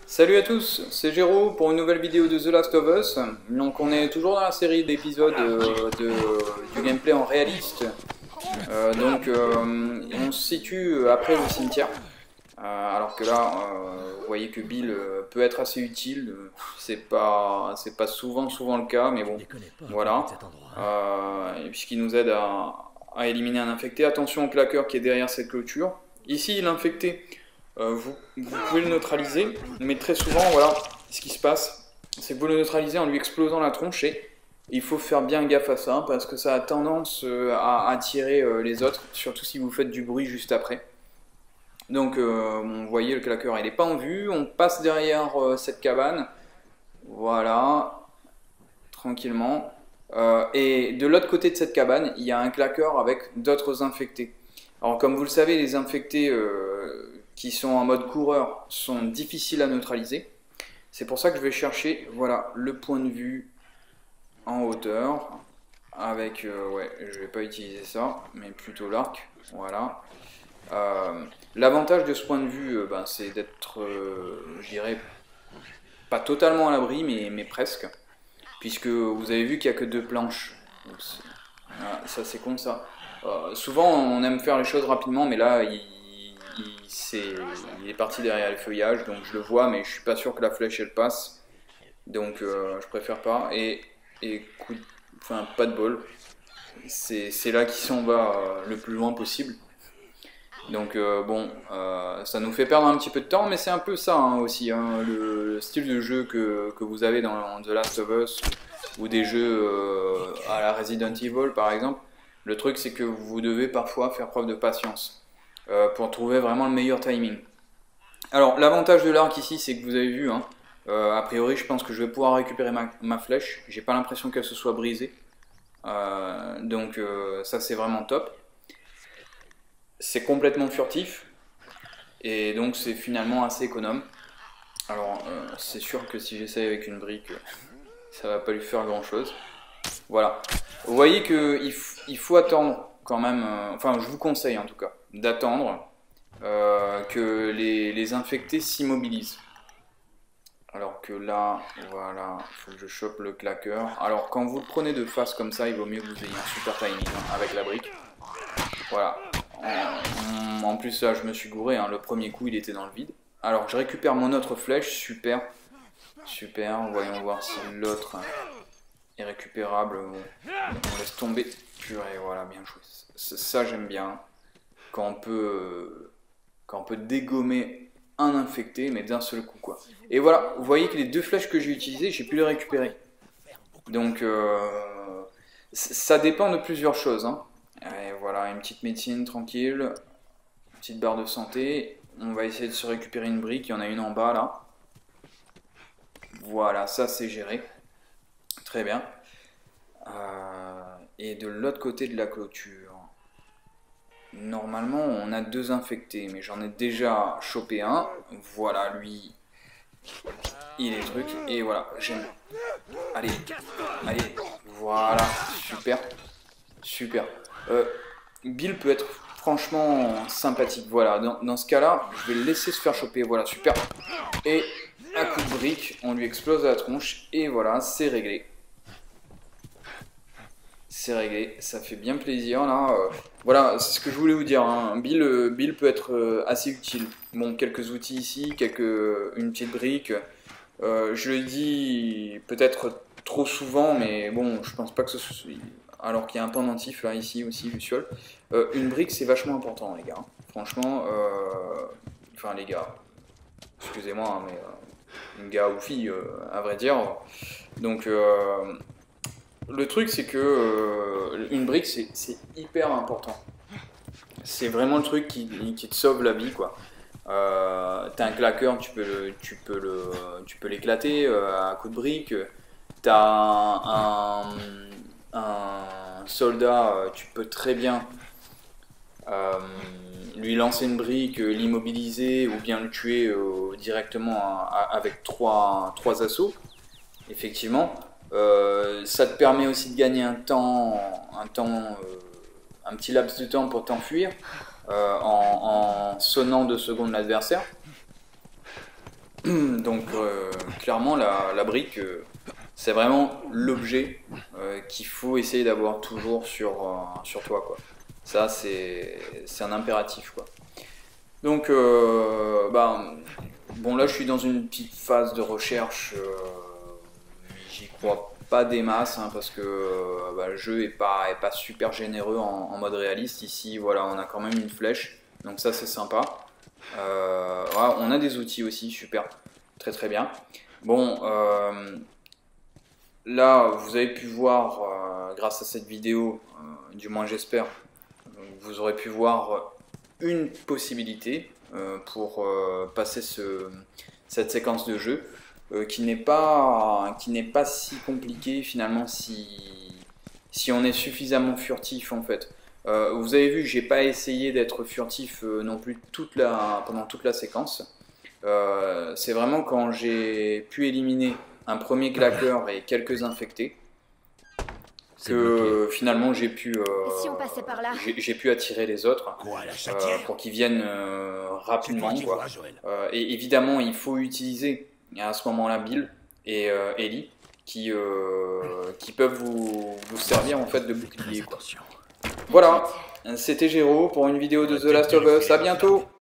Salut à tous, c'est Géraud pour une nouvelle vidéo de The Last of Us. Donc on est toujours dans la série d'épisodes du gameplay en réaliste. On se situe après le cimetière. Alors que là, vous voyez que Bill peut être assez utile. C'est pas souvent le cas, mais bon, voilà. Et puisqu'il nous aide à éliminer un infecté. Attention au claqueur qui est derrière cette clôture. Ici, l'infecté. Vous pouvez le neutraliser, mais très souvent, voilà, ce qui se passe, c'est que vous le neutralisez en lui explosant la tronche et il faut faire bien gaffe à ça parce que ça a tendance à attirer les autres, surtout si vous faites du bruit juste après. Donc, vous voyez, le claqueur, il n'est pas en vue, on passe derrière cette cabane, voilà, tranquillement. Et de l'autre côté de cette cabane, il y a un claqueur avec d'autres infectés. Alors, comme vous le savez, les infectés qui sont en mode coureur sont difficiles à neutraliser. C'est pour ça que je vais chercher, voilà, le point de vue en hauteur. Avec, ouais, je vais pas utiliser ça, mais plutôt l'arc, voilà. L'avantage de ce point de vue, c'est d'être, je dirais, pas totalement à l'abri, mais presque. Puisque vous avez vu qu'il n'y a que deux planches. Voilà, ça c'est con ça. Souvent on aime faire les choses rapidement, mais là il est parti derrière les feuillages, donc je le vois, mais je suis pas sûr que la flèche elle passe. Donc je préfère pas. Enfin, pas de bol. C'est là qu'il s'en va le plus loin possible. Donc ça nous fait perdre un petit peu de temps, mais c'est un peu ça hein, aussi, hein, le style de jeu que vous avez dans The Last of Us ou des jeux à la Resident Evil par exemple. Le truc c'est que vous devez parfois faire preuve de patience pour trouver vraiment le meilleur timing. Alors l'avantage de l'arc ici c'est que vous avez vu, hein, a priori je pense que je vais pouvoir récupérer ma flèche, j'ai pas l'impression qu'elle se soit brisée, ça c'est vraiment top. C'est complètement furtif et donc c'est finalement assez économe. Alors c'est sûr que si j'essaye avec une brique, ça va pas lui faire grand chose. Voilà. Vous voyez qu'il faut attendre quand même, enfin je vous conseille en tout cas, d'attendre que les infectés s'immobilisent. Alors que là, voilà, il faut que je chope le claqueur. Alors quand vous le prenez de face comme ça, il vaut mieux que vous ayez un super timing hein, avec la brique. Voilà. En plus là je me suis gouré, hein. Le premier coup il était dans le vide. Alors je récupère mon autre flèche, super. Super, voyons voir si l'autre est récupérable. On laisse tomber. Purée, voilà, bien joué. Ça j'aime bien. Quand on peut dégommer un infecté, mais d'un seul coup quoi. Et voilà, vous voyez que les deux flèches que j'ai utilisées, j'ai pu les récupérer. Donc ça dépend de plusieurs choses, hein. Et voilà, une petite médecine tranquille, une petite barre de santé. On va essayer de se récupérer une brique, il y en a une en bas là. Voilà, ça c'est géré. Très bien. Et de l'autre côté de la clôture, normalement on a deux infectés, mais j'en ai déjà chopé un. Voilà, lui, il est truc. Et voilà, j'aime. Allez, allez, voilà, super. Super. Bill peut être franchement sympathique. Voilà, dans ce cas-là, je vais le laisser se faire choper. Voilà, super. Et un coup de brique, on lui explose la tronche. Et voilà, c'est réglé. C'est réglé, ça fait bien plaisir là. Voilà, c'est ce que je voulais vous dire, hein. Bill peut être assez utile. Bon, quelques outils ici, une petite brique. Je le dis peut-être trop souvent, mais bon, je pense pas que ce soit. Alors qu'il y a un pendentif là, ici aussi, Luciole. Une brique, c'est vachement important, les gars. Franchement, enfin, les gars, excusez-moi, hein, mais une gars ou fille, à vrai dire. Donc, le truc, c'est que une brique, c'est hyper important. C'est vraiment le truc qui te sauve la vie, quoi. T'as un claqueur, tu peux l'éclater à coup de brique. T'as un soldat, tu peux très bien lui lancer une brique, l'immobiliser ou bien le tuer directement avec trois assauts. Effectivement, ça te permet aussi de gagner un petit laps de temps pour t'enfuir en sonnant 2 secondes l'adversaire. Donc clairement la brique c'est vraiment l'objet qu'il faut essayer d'avoir toujours sur toi quoi. Ça c'est un impératif quoi. Donc bon là je suis dans une petite phase de recherche, j'y crois pas des masses hein, parce que le jeu est pas super généreux en mode réaliste. Ici voilà on a quand même une flèche, donc ça c'est sympa. Voilà, on a des outils aussi, super, très très bien. Bon, là vous avez pu voir, grâce à cette vidéo, du moins j'espère, vous aurez pu voir une possibilité pour passer cette séquence de jeu qui n'est pas si compliquée finalement si on est suffisamment furtif en fait. Vous avez vu, j'ai pas essayé d'être furtif non plus pendant toute la séquence. C'est vraiment quand j'ai pu éliminer un premier claqueur et quelques infectés que finalement j'ai pu Si on passait par là. j'ai pu attirer les autres pour qu'ils viennent rapidement quoi. Et évidemment il faut utiliser à ce moment-là Bill et Ellie qui peuvent vous servir en fait de bouclier quoi. Voilà, c'était Géraud pour une vidéo de The Last of Us, à bientôt.